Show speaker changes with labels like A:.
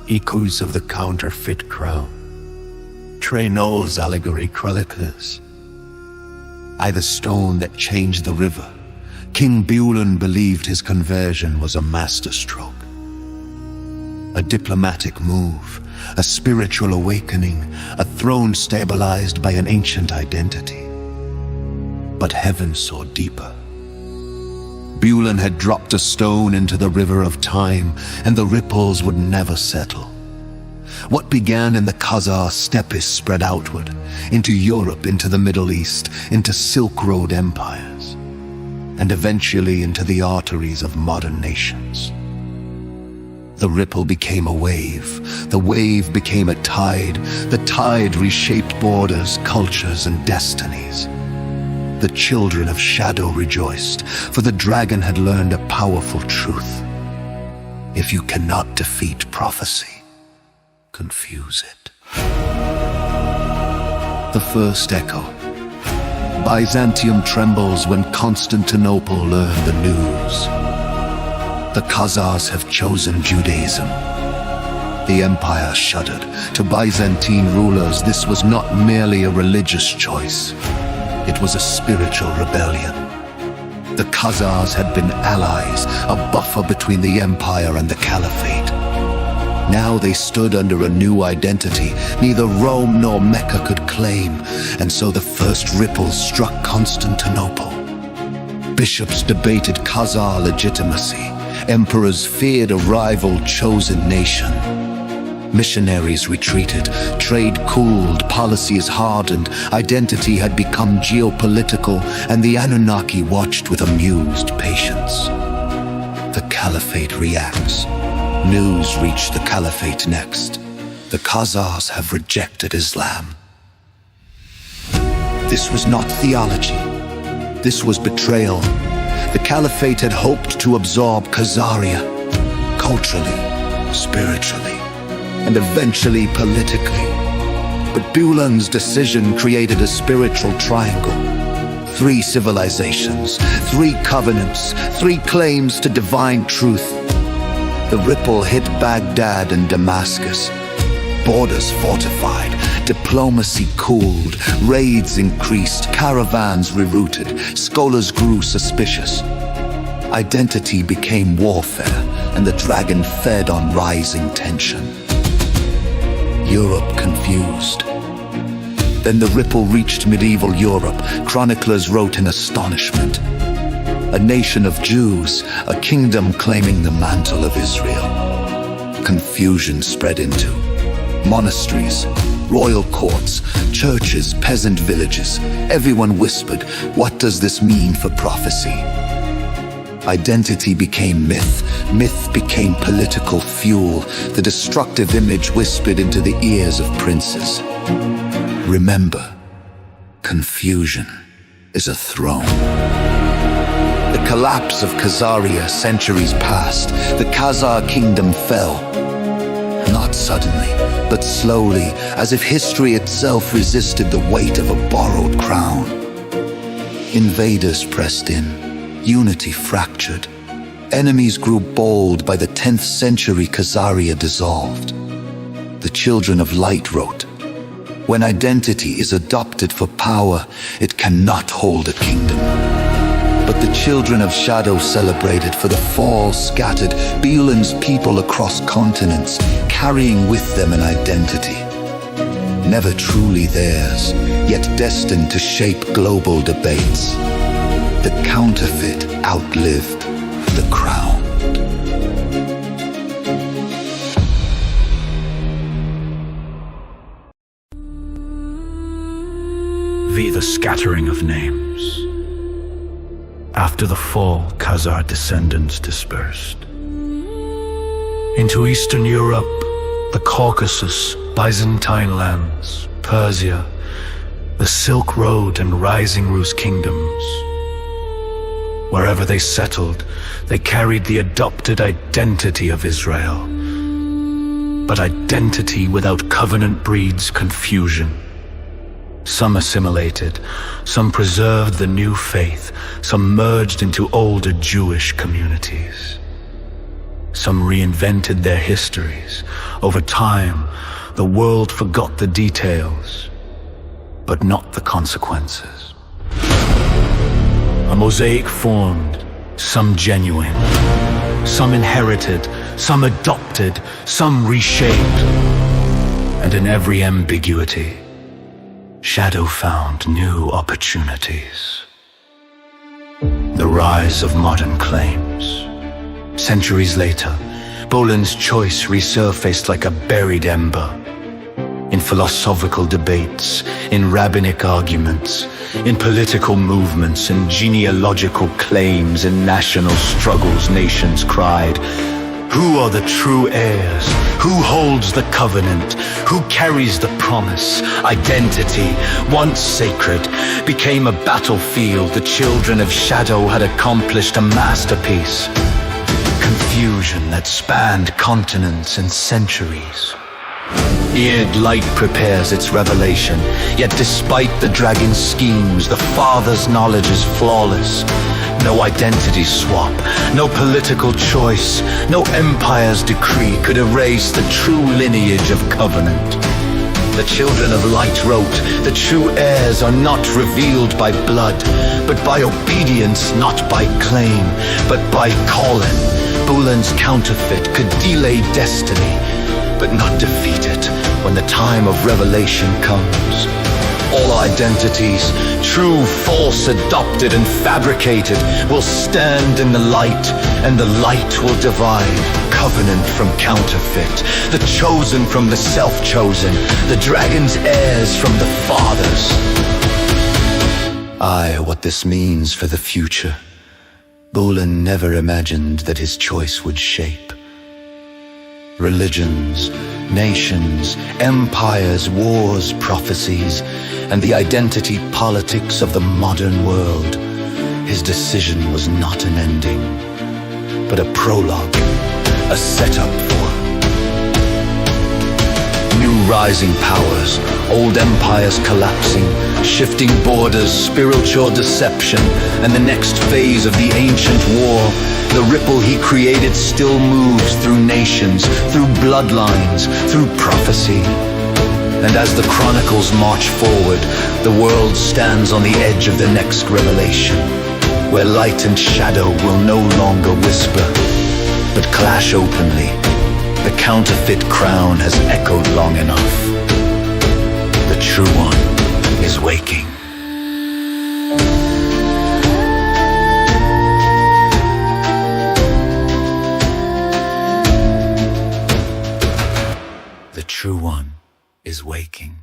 A: Echoes of the Counterfeit Crown. Trey Knowles Allegory Chronicles. I, the stone that changed the river. King Bulan believed his conversion was a masterstroke. A diplomatic move, a spiritual awakening, a throne stabilized by an ancient identity. But heaven saw deeper. Bulan had dropped a stone into the river of time, and the ripples would never settle. What began in the Khazar steppes spread outward, into Europe, into the Middle East, into Silk Road empires, and eventually into the arteries of modern nations. The ripple became a wave, the wave became a tide, the tide reshaped borders, cultures, and destinies. The children of shadow rejoiced, for the dragon had learned a powerful truth. If you cannot defeat prophecy, confuse it. The first echo. Byzantium trembles when Constantinople learned the news. The Khazars have chosen Judaism. The empire shuddered. To Byzantine rulers, this was not merely a religious choice. It was a spiritual rebellion. The Khazars had been allies, a buffer between the empire and the Caliphate. Now they stood under a new identity neither Rome nor Mecca could claim, and so the first ripples struck Constantinople. Bishops debated Khazar legitimacy. Emperors feared a rival chosen nation. Missionaries retreated, trade cooled, policies hardened, identity had become geopolitical, and the Anunnaki watched with amused patience. The Caliphate reacts. News reached the Caliphate next. The Khazars have rejected Islam. This was not theology. This was betrayal. The Caliphate had hoped to absorb Khazaria, culturally, spiritually, and eventually politically. But Bulan's decision created a spiritual triangle. 3 civilizations, 3 covenants, 3 claims to divine truth. The ripple hit Baghdad and Damascus. Borders fortified, diplomacy cooled, raids increased, caravans rerouted, scholars grew suspicious. Identity became warfare, and the dragon fed on rising tension. Europe confused. Then the ripple reached medieval Europe. Chroniclers wrote in astonishment. A nation of Jews, a kingdom claiming the mantle of Israel. Confusion spread into monasteries, royal courts, churches, peasant villages. Everyone whispered, what does this mean for prophecy? Identity became myth. Myth became political fuel. The destructive image whispered into the ears of princes. Remember, confusion is a throne. The collapse of Khazaria centuries past. The Khazar kingdom fell. Not suddenly, but slowly, as if history itself resisted the weight of a borrowed crown. Invaders pressed in. Unity fractured. Enemies grew bold. By the 10th century, Khazaria dissolved. The children of light wrote, when identity is adopted for power, it cannot hold a kingdom. But the children of shadow celebrated, for the fall scattered Bulan's people across continents, carrying with them an identity. Never truly theirs, yet destined to shape global debates. The counterfeit outlived the crown.
B: Via the scattering of names. After the fall, Khazar descendants dispersed. Into Eastern Europe, the Caucasus, Byzantine lands, Persia, the Silk Road and rising Rus kingdoms. Wherever they settled, they carried the adopted identity of Israel. But identity without covenant breeds confusion. Some assimilated, some preserved the new faith, some merged into older Jewish communities. Some reinvented their histories. Over time, the world forgot the details, but not the consequences. A mosaic formed, some genuine, some inherited, some adopted, some reshaped. And in every ambiguity, shadow found new opportunities. The rise of modern claims. Centuries later, Bulan's choice resurfaced like a buried ember. In philosophical debates, in rabbinic arguments, in political movements and genealogical claims, in national struggles, nations cried, "Who are the true heirs? Who holds the covenant? Who carries the promise?" Identity, once sacred, became a battlefield. The children of shadow had accomplished a masterpiece. Confusion that spanned continents and centuries. Eared light prepares its revelation, yet despite the dragon's schemes, the Father's knowledge is flawless. No identity swap, no political choice, no empire's decree could erase the true lineage of covenant. The children of light wrote, "The true heirs are not revealed by blood, but by obedience, not by claim, but by calling." Bulan's counterfeit could delay destiny, but not defeat it when the time of revelation comes. All identities, true, false, adopted, and fabricated, will stand in the light, and the light will divide covenant from counterfeit, the chosen from the self-chosen, the dragon's heirs from the fathers. What this means for the future. Bulan never imagined that his choice would shape religions, nations, empires, wars, prophecies, and the identity politics of the modern world. His decision was not an ending, but a prologue, a setup for new rising powers, old empires collapsing, shifting borders, spiritual deception, and the next phase of the ancient war. The ripple he created still moves through nations, through bloodlines, through prophecy. And as the chronicles march forward, the world stands on the edge of the next revelation, where light and shadow will no longer whisper, but clash openly. The counterfeit crown has echoed long enough. The true one is waking. The true one is waking.